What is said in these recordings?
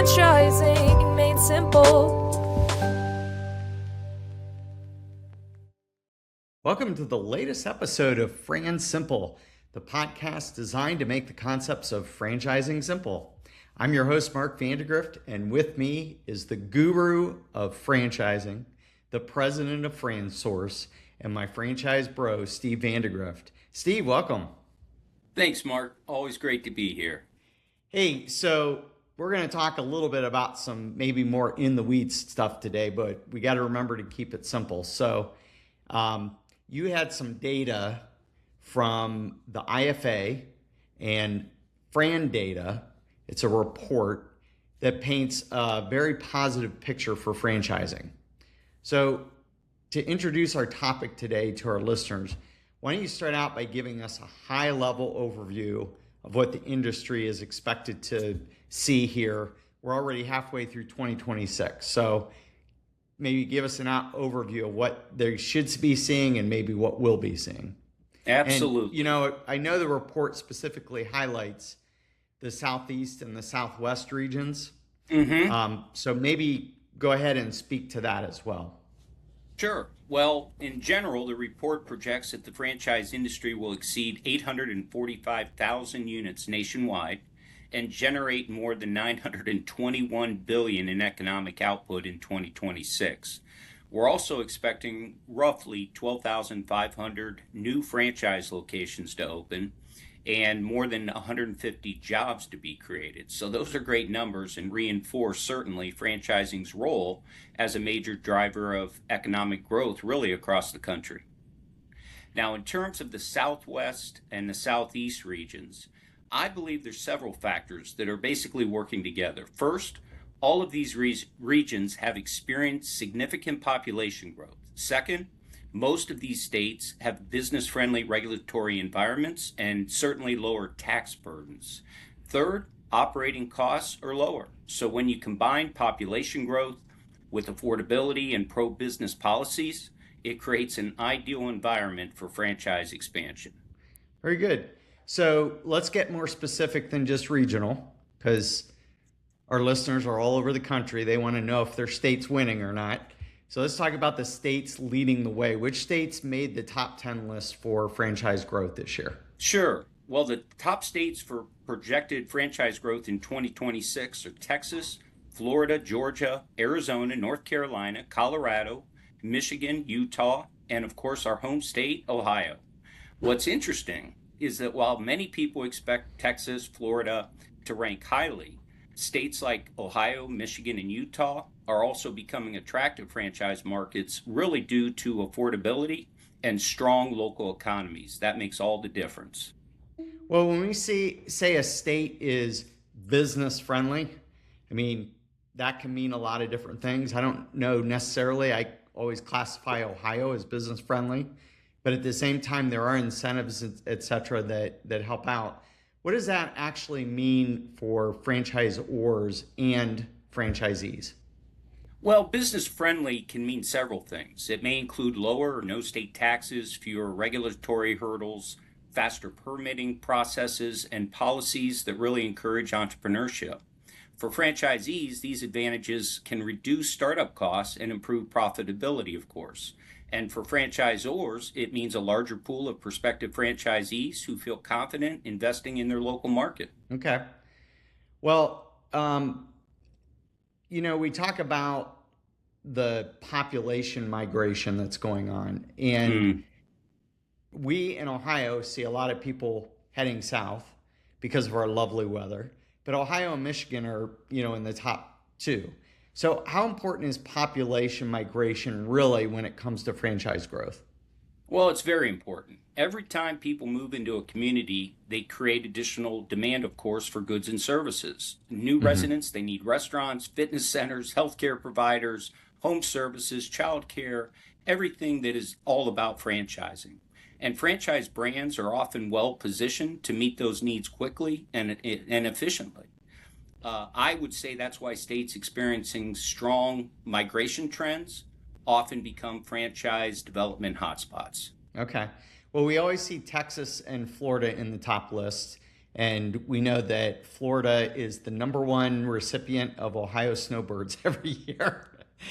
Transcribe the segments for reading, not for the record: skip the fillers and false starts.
Franchising made simple. Welcome to the latest episode of Fran Simple, the podcast designed to make the concepts of franchising simple. I'm your host, Mark Vandegrift, and with me is the guru of franchising, the president of FranSource, and my franchise bro, Steve Vandegrift. Steve, welcome. Thanks, Mark. Always great to be here. Hey, so we're going to talk a little bit about some maybe more in the weeds stuff today, but we got to remember to keep it simple. So you had some data from the IFA and FRANData. It's a report that paints a very positive picture for franchising. So to introduce our topic today to our listeners, why don't you start out by giving us a high-level overview of what the industry is expected to see here. We're already halfway through 2026. So maybe give us an overview of what they should be seeing and maybe what we'll be seeing. Absolutely. And, I know the report specifically highlights the Southeast and the Southwest regions. So maybe go ahead and speak to that as well. Sure. Well, in general, the report projects that the franchise industry will exceed 845,000 units nationwide and generate more than $921 billion in economic output in 2026. We're also expecting roughly 12,500 new franchise locations to open and more than 150 jobs to be created. So those are great numbers and reinforce certainly franchising's role as a major driver of economic growth really across the country. Now, in terms of the Southwest and the Southeast regions, I believe there's several factors that are basically working together. First, all of these regions have experienced significant population growth. Second, most of these states have business-friendly regulatory environments and certainly lower tax burdens. Third, operating costs are lower. So when you combine population growth with affordability and pro-business policies, it creates an ideal environment for franchise expansion. Very good. So let's get more specific than just regional, because our listeners are all over the country. They want to know if their state's winning or not. So let's talk about the states leading the way. Which states made the top 10 list for franchise growth this year? Sure. Well, the top states for projected franchise growth in 2026 are Texas, Florida, Georgia, Arizona, North Carolina, Colorado, Michigan, Utah, and of course our home state, Ohio. What's interesting is that while many people expect Texas, Florida to rank highly, states like Ohio, Michigan, and Utah are also becoming attractive franchise markets really due to affordability and strong local economies. That makes all the difference. Well, when we say a state is business friendly, I mean, that can mean a lot of different things. I don't know necessarily. I always classify Ohio as business friendly, but at the same time, there are incentives, et cetera, that help out. What does that actually mean for franchisors and franchisees? Well, business friendly can mean several things. It may include lower or no state taxes, fewer regulatory hurdles, faster permitting processes, and policies that really encourage entrepreneurship. For franchisees, these advantages can reduce startup costs and improve profitability, of course. And for franchisors, it means a larger pool of prospective franchisees who feel confident investing in their local market. Okay. Well, we talk about the population migration that's going on. And we in Ohio see a lot of people heading south because of our lovely weather. But Ohio and Michigan are, in the top two. So how important is population migration really when it comes to franchise growth? Well, it's very important. Every time people move into a community, they create additional demand, of course, for goods and services. New residents, they need restaurants, fitness centers, healthcare providers, home services, childcare, everything that is all about franchising. And franchise brands are often well positioned to meet those needs quickly and efficiently. I would say that's why states experiencing strong migration trends often become franchise development hotspots. Okay. Well, we always see Texas and Florida in the top list. And we know that Florida is the number one recipient of Ohio snowbirds every year.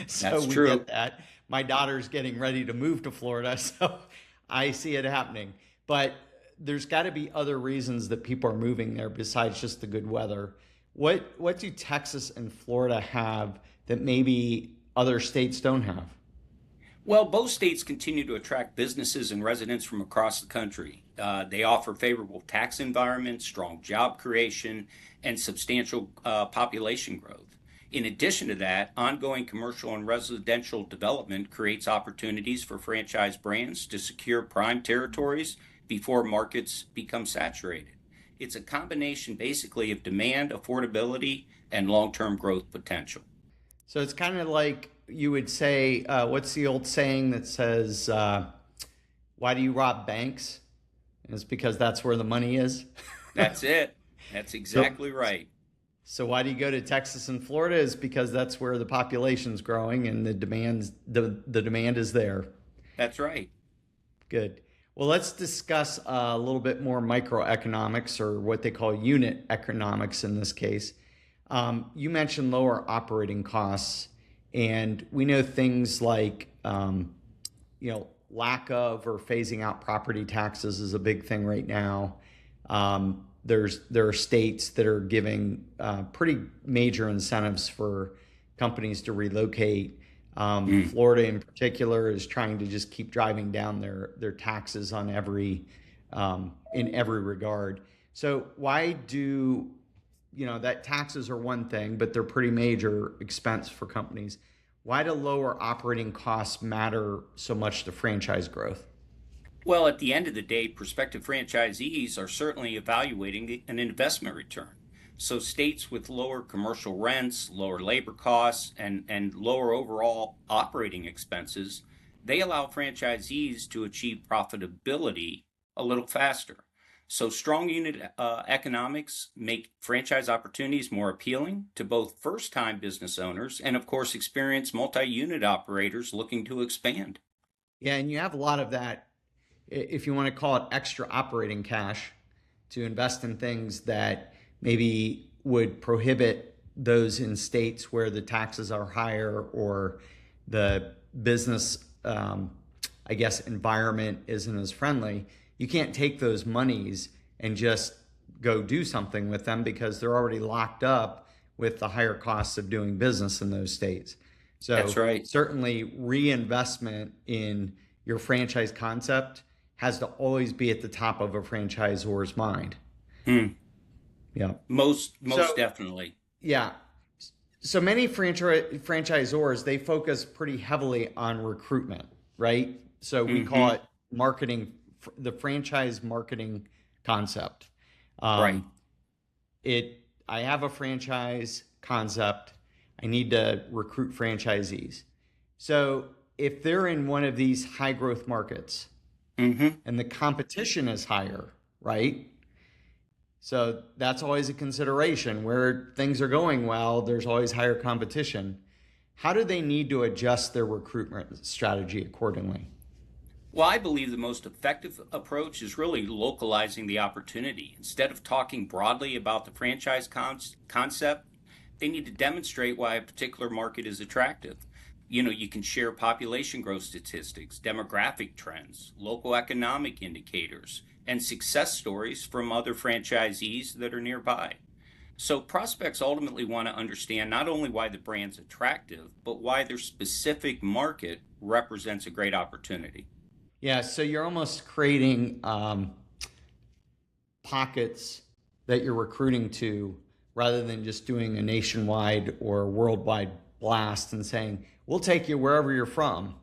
So That's we true. get that. My daughter's getting ready to move to Florida, so I see it happening. But there's got to be other reasons that people are moving there besides just the good weather. What do Texas and Florida have that maybe other states don't have? Well, both states continue to attract businesses and residents from across the country. They offer favorable tax environments, strong job creation, and substantial population growth. In addition to that, ongoing commercial and residential development creates opportunities for franchise brands to secure prime territories before markets become saturated. It's a combination basically of demand, affordability, and long term growth potential. So it's kind of like you would say, what's the old saying that says, why do you rob banks? And it's because that's where the money is. That's it. That's So, exactly right. so why do you go to Texas and Florida? Is because that's where the population's growing and the demand is there. That's right. Good. Well, let's discuss a little bit more microeconomics, or what they call unit economics in this case. You mentioned lower operating costs, and we know things like lack of or phasing out property taxes is a big thing right now. There are states that are giving pretty major incentives for companies to relocate. Mm. Florida, in particular, is trying to just keep driving down their taxes on in every regard. So why do that taxes are one thing, but they're pretty major expense for companies. Why do lower operating costs matter so much to franchise growth? Well, at the end of the day, prospective franchisees are certainly evaluating an investment return. So, states with lower commercial rents, lower labor costs, and lower overall operating expenses, they allow franchisees to achieve profitability a little faster. So, strong unit economics make franchise opportunities more appealing to both first time business owners and, of course, experienced multi unit operators looking to expand. Yeah, and you have a lot of that, if you want to call it extra operating cash, to invest in things that maybe would prohibit those in states where the taxes are higher, or the business, I guess, environment isn't as friendly. You can't take those monies and just go do something with them because they're already locked up with the higher costs of doing business in those states. That's So right. certainly reinvestment in your franchise concept has to always be at the top of a franchisor's mind. Hmm. Yeah. Most So definitely. yeah. So many franchisors, they focus pretty heavily on recruitment, right? So we call Hmm. it marketing, the franchise marketing concept. Right. Um, I have a franchise concept. I need to recruit franchisees. So if they're in one of these high growth markets Hmm. and the competition is higher, right? So that's always a consideration. Where things are going well, there's always higher competition. How do they need to adjust their recruitment strategy accordingly? Well, I believe the most effective approach is really localizing the opportunity. Instead of talking broadly about the concept, they need to demonstrate why a particular market is attractive. You can share population growth statistics, demographic trends, local economic indicators, and success stories from other franchisees that are nearby. So, prospects ultimately want to understand not only why the brand's attractive, but why their specific market represents a great opportunity. Yeah, so you're almost creating pockets that you're recruiting to, rather than just doing a nationwide or worldwide blast and saying, we'll take you wherever you're from.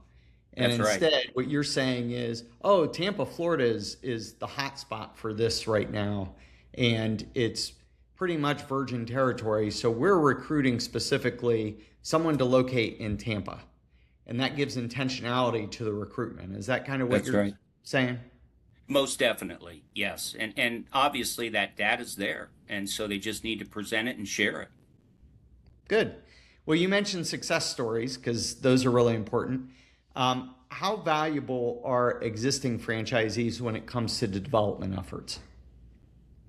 And That's right. instead, what you're saying is, oh, Tampa, Florida is the hot spot for this right now. And it's pretty much virgin territory. So we're recruiting specifically someone to locate in Tampa. And that gives intentionality to the recruitment. Is that kind of what That's you're right. saying? Most definitely, yes. And obviously that data's there. And so they just need to present it and share it. Good. Well, you mentioned success stories because those are really important. How valuable are existing franchisees when it comes to the development efforts?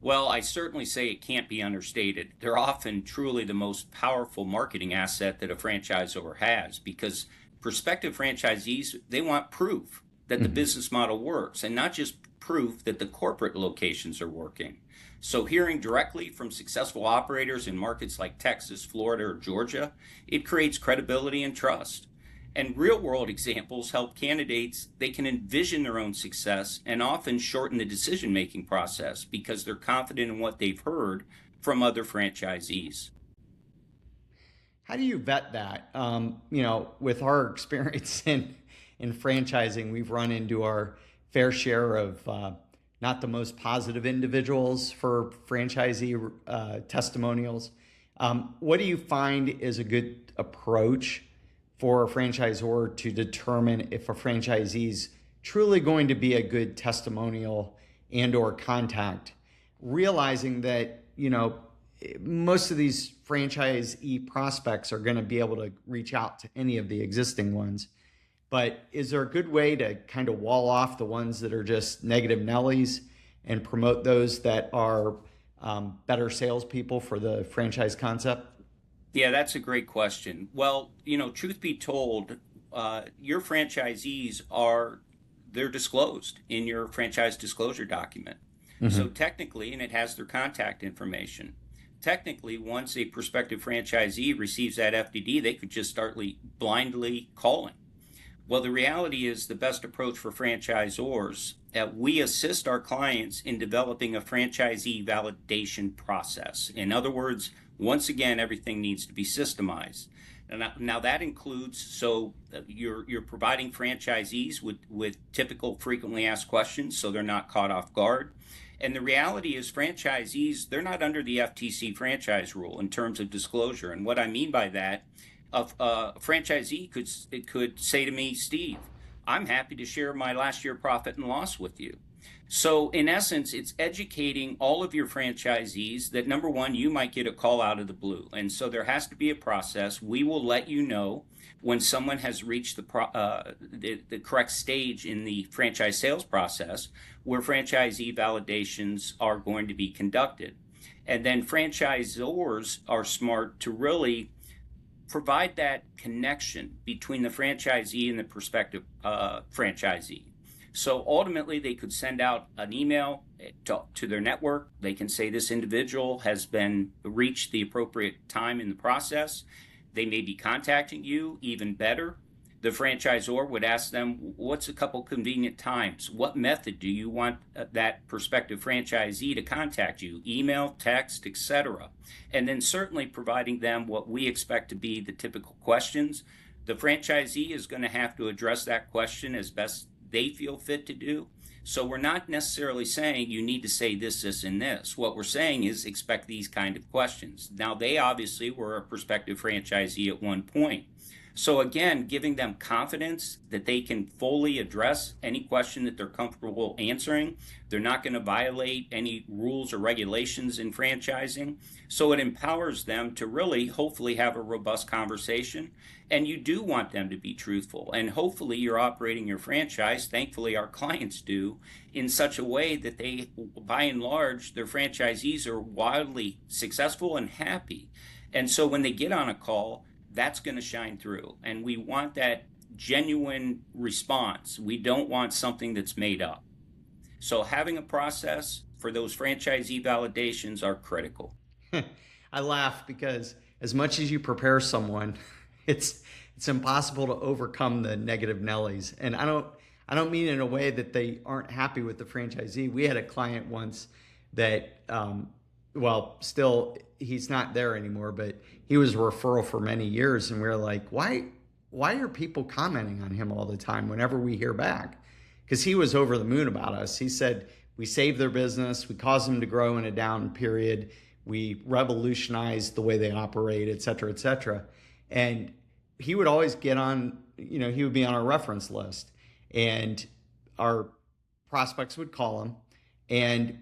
Well, I certainly say it can't be understated. They're often truly the most powerful marketing asset that a franchisor has because prospective franchisees, they want proof that the Mhm. business model works and not just proof that the corporate locations are working. So, hearing directly from successful operators in markets like Texas, Florida, or Georgia, it creates credibility and trust. And real world examples help candidates, they can envision their own success and often shorten the decision making process because they're confident in what they've heard from other franchisees. How do you vet that? With our experience in franchising, we've run into our fair share of not the most positive individuals for franchisee testimonials. What do you find is a good approach for a franchisor to determine if a franchisee is truly going to be a good testimonial and or contact, realizing that most of these franchisee prospects are going to be able to reach out to any of the existing ones. But is there a good way to kind of wall off the ones that are just negative Nellies and promote those that are better salespeople for the franchise concept? Yeah, that's a great question. Well, truth be told, your franchisees are they're disclosed in your franchise disclosure document. So Mm-hmm. technically, and it has their contact information. Technically, once a prospective franchisee receives that FDD, they could just start blindly calling. Well, the reality is the best approach for franchisors that we assist our clients in developing a franchisee validation process. In other words, once again, everything needs to be systemized. Now that includes you're providing franchisees with typical frequently asked questions so they're not caught off guard. And the reality is franchisees, they're not under the FTC franchise rule in terms of disclosure. And what I mean by that, a franchisee could say to me, Steve, I'm happy to share my last year profit and loss with you. So in essence, it's educating all of your franchisees that number one, you might get a call out of the blue. And so there has to be a process. We will let you know when someone has reached the correct stage in the franchise sales process where franchisee validations are going to be conducted. And then franchisors are smart to really provide that connection between the franchisee and the prospective franchisee. So ultimately, they could send out an email to their network. They can say this individual has been reached the appropriate time in the process. They may be contacting you. Even better, the franchisor would ask them, what's a couple convenient times? What method do you want that prospective franchisee to contact you? Email, text, etc. And then certainly providing them what we expect to be the typical questions. The franchisee is going to have to address that question as best they feel fit to do. So we're not necessarily saying you need to say this, this, and this. What we're saying is expect these kind of questions. Now, they obviously were a prospective franchisee at one point. So again, giving them confidence that they can fully address any question that they're comfortable answering. They're not going to violate any rules or regulations in franchising. So it empowers them to really hopefully have a robust conversation. And you do want them to be truthful. And hopefully you're operating your franchise, thankfully our clients do, in such a way that they, by and large, their franchisees are wildly successful and happy. And so when they get on a call, that's going to shine through. And we want that genuine response. We don't want something that's made up. So having a process for those franchisee validations are critical. I laugh because as much as you prepare someone, it's impossible to overcome the negative Nellies. And I don't mean in a way that they aren't happy with the franchisee. We had a client once that still he's not there anymore, but he was a referral for many years, and we were like, why are people commenting on him all the time whenever we hear back? Because he was over the moon about us. He said we saved their business, we caused them to grow in a down period, we revolutionized the way they operate, et cetera, et cetera. And he would always get on, he would be on our reference list, and our prospects would call him, and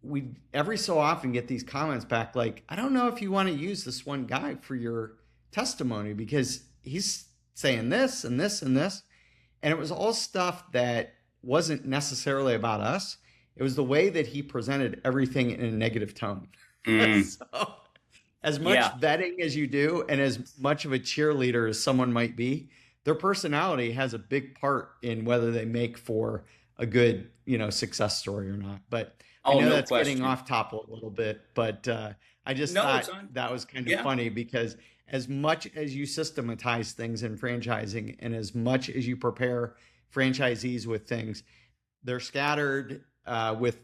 we every so often get these comments back like, I don't know if you want to use this one guy for your testimony because he's saying this and this and this. And it was all stuff that wasn't necessarily about us. It was the way that he presented everything in a negative tone. Mm, So, as much yeah. vetting as you do, and as much of a cheerleader as someone might be, their personality has a big part in whether they make for a good, success story or not. But I Oh, know no that's getting question. off topic a little bit, but I just No, thought it's on. that was kind of Yeah. funny because as much as you systematize things in franchising and as much as you prepare franchisees with things, they're scattered with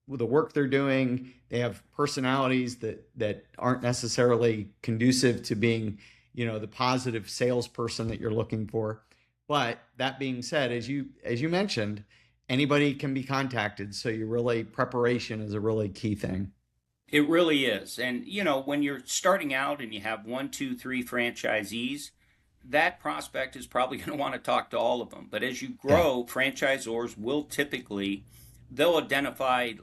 the work they're doing. They have personalities that aren't necessarily conducive to being, the positive salesperson that you're looking for. But that being said, as you mentioned, anybody can be contacted. So you really preparation is a really key thing. It really is. And, when you're starting out and you have one, two, three franchisees, that prospect is probably going to want to talk to all of them. But as you Yeah. grow, franchisors will typically, they'll identify,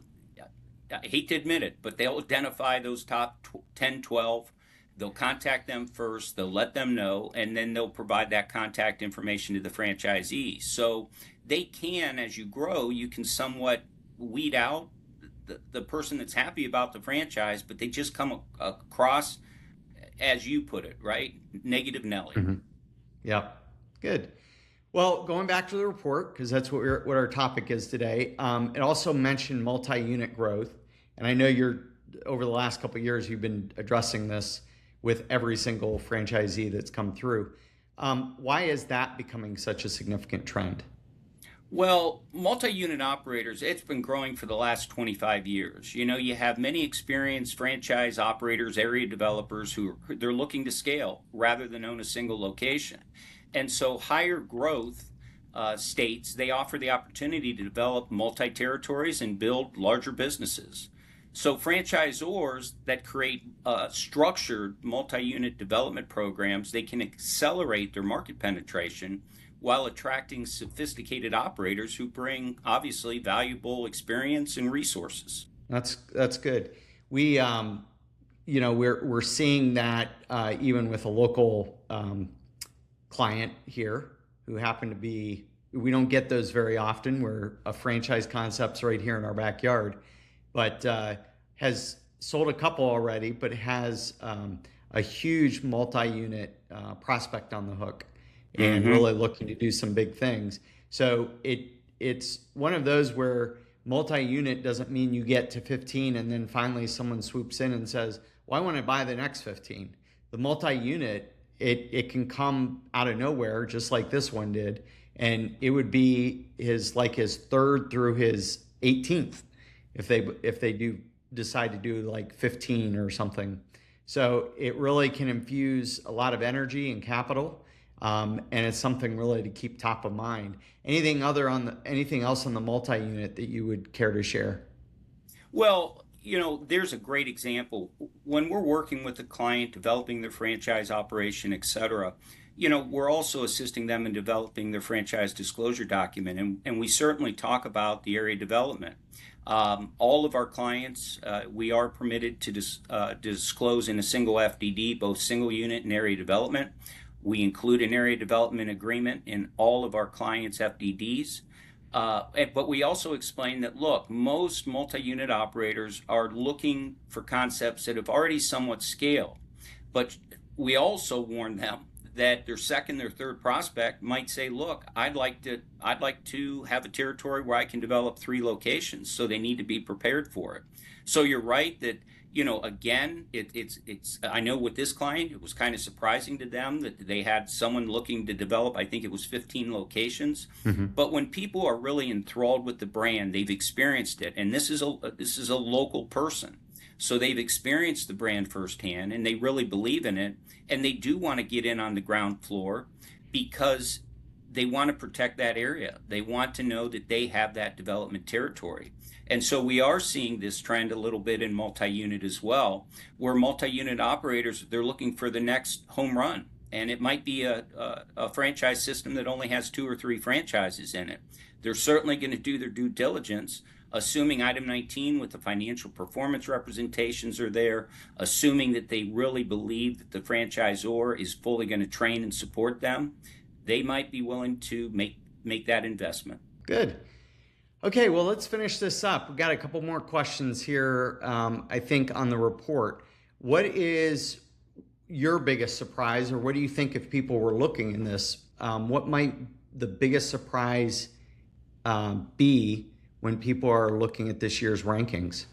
I hate to admit it, but they'll identify those top 10, 12. They'll contact them first, they'll let them know, and then they'll provide that contact information to the franchisees. So they can, as you grow, you can somewhat weed out the person that's happy about the franchise, but they just come across, as you put it, right? Negative Nelly. Mhm. Yep. Good. Well, going back to the report, because that's what our topic is today, it also mentioned multi-unit growth. And I know over the last couple of years, you've been addressing this with every single franchisee that's come through. Why is that becoming such a significant trend? Well, multi-unit operators, it's been growing for the last 25 years. You have many experienced franchise operators, area developers they're looking to scale rather than own a single location. And so higher growth states, they offer the opportunity to develop multi-territories and build larger businesses. So franchisors that create structured multi-unit development programs, they can accelerate their market penetration while attracting sophisticated operators who bring obviously valuable experience and resources. That's good. We're seeing that even with a local client here who happen to be. We don't get those very often. Where a franchise concept's right here in our backyard, but has sold a couple already, but has a huge multi-unit prospect on the hook, and Mm-hmm. really looking to do some big things. So it's one of those where multi-unit doesn't mean you get to 15 and then finally someone swoops in and says, "Well, I want to buy the next 15." The multi-unit, it can come out of nowhere, just like this one did, and it would be his third through his 18th if they do decide to do like 15 or something. So it really can infuse a lot of energy and capital, and it's something really to keep top of mind. Anything else on the multi-unit that you would care to share? Well, there's a great example. When we're working with a client, developing their franchise operation, etc., we're also assisting them in developing their franchise disclosure document. And we certainly talk about the area development. All of our clients, we are permitted to disclose in a single FDD, both single unit and area development. We include an area development agreement in all of our clients' FDDs. But we also explain that, look, most multi-unit operators are looking for concepts that have already somewhat scaled. But we also warn them that their second or third prospect might say, look, I'd like to have a territory where I can develop 3 locations. So they need to be prepared for it. So you're right that, again, it's I know with this client, it was kind of surprising to them that they had someone looking to develop, I think it was 15 locations. Mm-hmm. But when people are really enthralled with the brand, they've experienced it, and this is a local person. So they've experienced the brand firsthand and they really believe in it, and they do want to get in on the ground floor because they want to protect that area. They want to know that they have that development territory. And so we are seeing this trend a little bit in multi-unit as well, where multi-unit operators, they're looking for the next home run. And it might be a franchise system that only has 2 or 3 franchises in it. They're certainly going to do their due diligence, assuming item 19 with the financial performance representations are there, assuming that they really believe that the franchisor is fully going to train and support them. They might be willing to make that investment. Good. Okay, well, let's finish this up. We've got a couple more questions here, I think, on the report. What is your biggest surprise, or what do you think if people were looking in this, what might the biggest surprise be when people are looking at this year's rankings?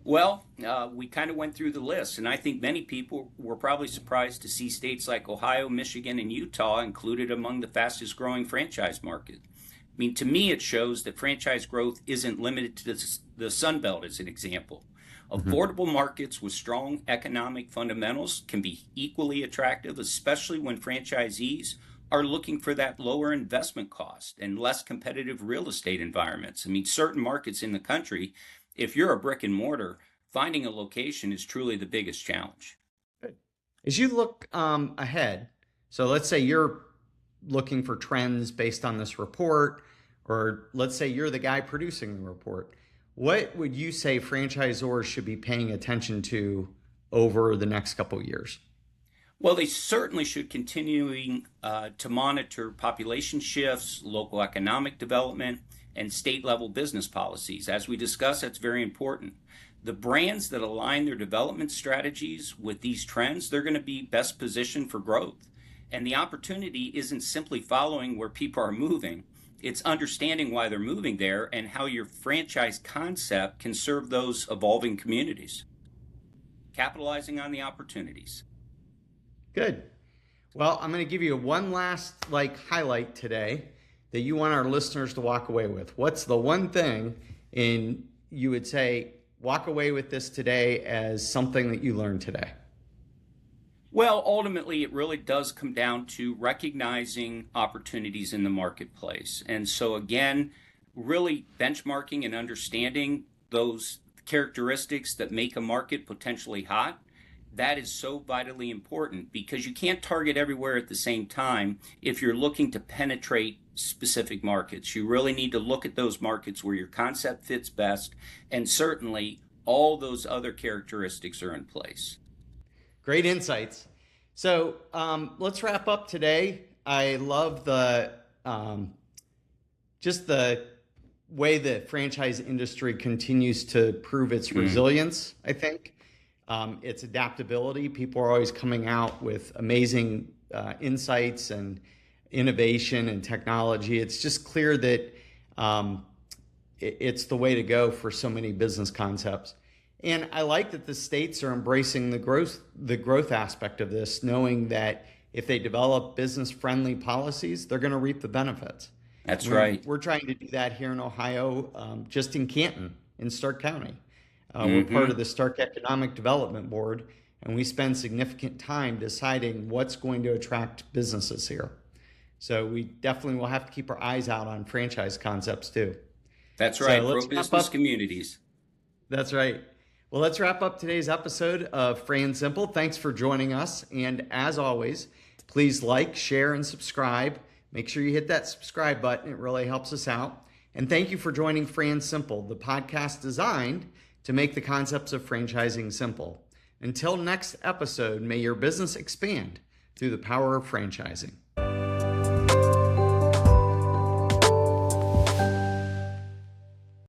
Well, we kind of went through the list, and I think many people were probably surprised to see states like Ohio, Michigan, and Utah included among the fastest growing franchise market. I mean, to me, it shows that franchise growth isn't limited to the Sun Belt, as an example. Mhm. Affordable markets with strong economic fundamentals can be equally attractive, especially when franchisees are looking for that lower investment cost and less competitive real estate environments. I mean, certain markets in the country, if you're a brick and mortar, finding a location is truly the biggest challenge. Good. As you look ahead, so let's say you're looking for trends based on this report, or let's say you're the guy producing the report. What would you say franchisors should be paying attention to over the next couple of years? Well, they certainly should continuing to monitor population shifts, local economic development, and state level business policies. As we discussed, that's very important. The brands that align their development strategies with these trends, they're going to be best positioned for growth. And the opportunity isn't simply following where people are moving, it's understanding why they're moving there and how your franchise concept can serve those evolving communities. Capitalizing on the opportunities. Good. Well, I'm going to give you one last highlight today that you want our listeners to walk away with. What's the one thing in you would say walk away with this today as something that you learned today? Well, ultimately, it really does come down to recognizing opportunities in the marketplace. And so, again, really benchmarking and understanding those characteristics that make a market potentially hot. That is so vitally important because you can't target everywhere at the same time if you're looking to penetrate specific markets. You really need to look at those markets where your concept fits best, and certainly all those other characteristics are in place. Great insights. So let's wrap up today. I love the just the way the franchise industry continues to prove its resilience, I think. Its adaptability. People are always coming out with amazing insights and innovation and technology. It's just clear that it's the way to go for so many business concepts. And I like that the states are embracing the growth aspect of this, knowing that if they develop business-friendly policies, they're going to reap the benefits. That's right. We're trying to do that here in Ohio, just in Canton, in Stark County. We're part of Mm-hmm. the Stark Economic Development Board, and we spend significant time deciding what's going to attract businesses here. So we definitely will have to keep our eyes out on franchise concepts too. That's So right. let's Pro wrap business up. communities. That's right. Well, let's wrap up today's episode of Fran Simple. Thanks for joining us. And as always, please like, share, and subscribe. Make sure you hit that subscribe button. It really helps us out. And thank you for joining Fran Simple, the podcast designed to make the concepts of franchising simple. Until next episode, may your business expand through the power of franchising.